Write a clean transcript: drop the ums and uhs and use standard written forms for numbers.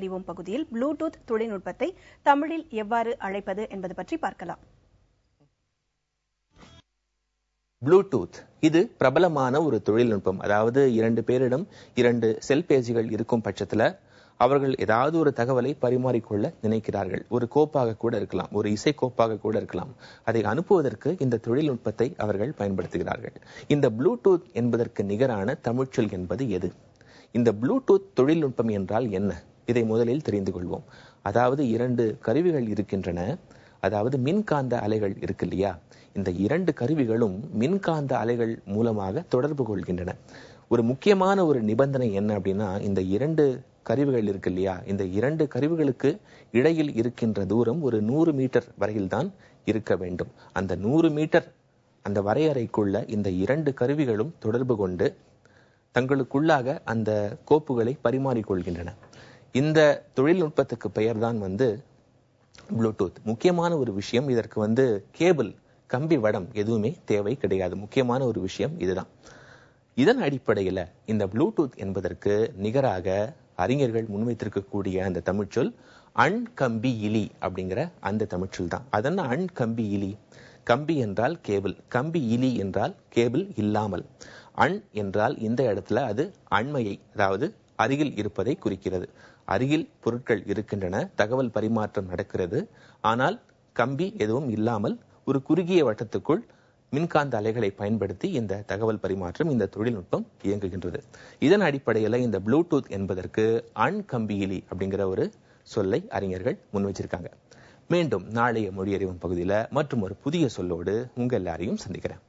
மொழியறிவோம் பகுதியில் ப்ளூடூத் தொழில்நுட்பத்தை தமிழில் எவ்வாறு அழைப்பது என்பது பற்றி பார்க்கலாம். ப்ளூடூத் இது பிரபலமான ஒரு தொழில்நுட்பம். அதாவது 2 பேரிடம் 2 செல்பேசிகள் இருக்கும் பட்சத்துல அவர்கள் ஏதாவது ஒரு தகவலை பரிமாறிக்கொள்ள நினைக்கிறார்கள். ஒரு கோப்பாக கூட இருக்கலாம், ஒரு இசை கோப்பாக கூட இருக்கலாம். அதை அனுப்புவதற்கு இந்த தொழில்நுட்பத்தை அவர்கள் பயன்படுத்துகிறார்கள். இந்த ப்ளூடூத் என்பதற்கு நிகரான தமிழ்ச்சொல் என்பது எது? இந்த ப்ளூடூத் தொழில்நுட்பம் என்றால் என்ன? இதை முதலில் தெரிந்து கொள்வோம். அதாவது 2 கருவிகள் இருக்கின்றன. அதாவது மின்காந்த அலைகள் இருக்கு இல்லையா? இந்த 2 கருவிகளும் மின்காந்த அலைகள் மூலமாக தொடர்பு கொள்கின்றன. ஒரு முக்கியமான ஒரு நிபந்தனை என்ன அப்படின்னா, இந்த 2 கருவிகள் இருக்கு இல்லையா, இந்த 2 கருவிகளுக்கு இடையில் இருக்கின்ற தூரம் ஒரு 100 மீட்டர் வரையில் தான் இருக்க வேண்டும். அந்த 100 மீட்டர் அந்த வரையறைக்குள்ள இந்த 2 கருவிகளும் தொடர்பு கொண்டு தங்களுக்குள்ளாக அந்த கோப்புகளை பரிமாறிக்கொள்கின்றன. இந்த தொழில்நுட்பத்துக்கு பெயர் தான் ப்ளூடூத். முக்கியமான ஒரு விஷயம், இதற்கு கேபிள், கம்பி வடம் எதுவுமே தேவை கிடையாது. முக்கியமான ஒரு விஷயம் இதுதான். இதன் அடிப்படையில் இந்த ப்ளூடூத் என்பதற்கு நிகராக அறிஞர்கள் முன்வைத்திருக்கக்கூடிய அந்த தமிழ்ச்சொல் அண்கம்பி இலி அப்படிங்கிற அந்த தமிழ்ச்சொல் தான். அதென்ன அண்கம்பி இலி? கம்பி என்றால் கேபிள், கம்பி இலி என்றால் கேபிள் இல்லாமல். அண் என்றால் இந்த இடத்துல அது அண்மையை, அதாவது அருகில் இருப்பதை குறிக்கிறது. அருகில் பொருட்கள் இருக்கின்றன, தகவல் பரிமாற்றம் நடக்கிறது. ஆனால் கம்பி எதுவும் இல்லாமல் ஒரு குறுகிய வட்டத்துக்குள் மின்காந்த அலைகளை பயன்படுத்தி இந்த தகவல் பரிமாற்றம், இந்த தொழில்நுட்பம் இயங்குகின்றது. இதன் அடிப்படையில் இந்த ப்ளூடூத் என்பதற்கு அண்கம்பியிலி அப்படிங்கிற ஒரு சொல்லை அறிஞர்கள் முன்வச்சிருக்காங்க. மீண்டும் நாளைய மொழியறிவும் பகுதியில் மற்றும் ஒரு புதிய சொல்லோடு உங்க எல்லாரையும் சந்திக்கிறேன்.